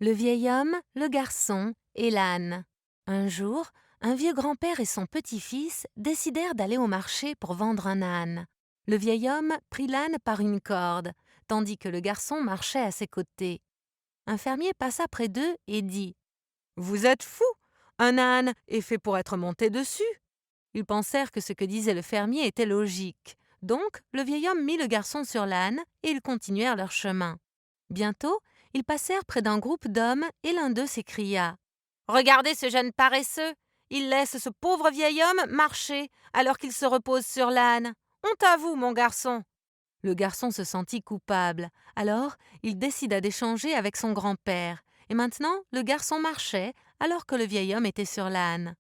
Le vieil homme, le garçon et l'âne. Un jour, un vieux grand-père et son petit-fils décidèrent d'aller au marché pour vendre un âne. Le vieil homme prit l'âne par une corde, tandis que le garçon marchait à ses côtés. Un fermier passa près d'eux et dit : « Vous êtes fous! Un âne est fait pour être monté dessus. » Ils pensèrent que ce que disait le fermier était logique. Donc, le vieil homme mit le garçon sur l'âne et ils continuèrent leur chemin. Bientôt, ils passèrent près d'un groupe d'hommes et l'un d'eux s'écria : « Regardez ce jeune paresseux! Il laisse ce pauvre vieil homme marcher alors qu'il se repose sur l'âne. Honte à vous, mon garçon !» Le garçon se sentit coupable. Alors, il décida d'échanger avec son grand-père. Et maintenant, le garçon marchait alors que le vieil homme était sur l'âne.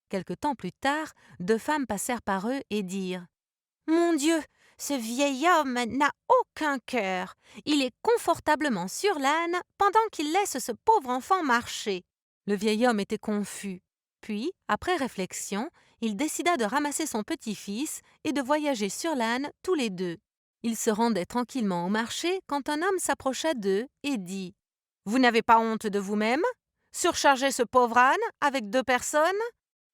Quelque temps plus tard, deux femmes passèrent par eux et dirent : « Mon Dieu, ce vieil homme n'a aucun cœur. Il est confortablement sur l'âne pendant qu'il laisse ce pauvre enfant marcher. » Le vieil homme était confus. Puis, après réflexion, il décida de ramasser son petit-fils et de voyager sur l'âne tous les deux. Ils se rendaient tranquillement au marché quand un homme s'approcha d'eux et dit : « Vous n'avez pas honte de vous-même ? Surcharger ce pauvre âne avec deux personnes ? »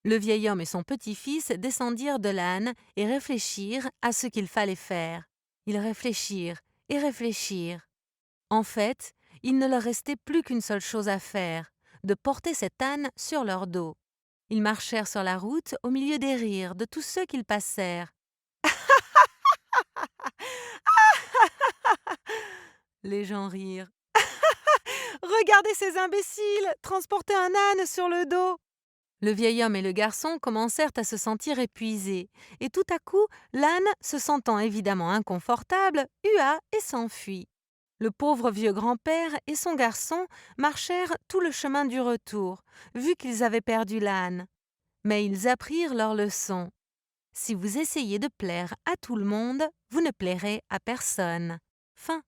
Le vieil homme et son petit-fils descendirent de l'âne et réfléchirent à ce qu'il fallait faire. Ils réfléchirent et réfléchirent. En fait, il ne leur restait plus qu'une seule chose à faire, de porter cet âne sur leur dos. Ils marchèrent sur la route au milieu des rires de tous ceux qu'ils passèrent. Les gens rirent. Regardez ces imbéciles transporter un âne sur le dos. Le vieil homme et le garçon commencèrent à se sentir épuisés, et tout à coup, l'âne, se sentant évidemment inconfortable, hua et s'enfuit. Le pauvre vieux grand-père et son garçon marchèrent tout le chemin du retour, vu qu'ils avaient perdu l'âne. Mais ils apprirent leur leçon. Si vous essayez de plaire à tout le monde, vous ne plairez à personne. Fin.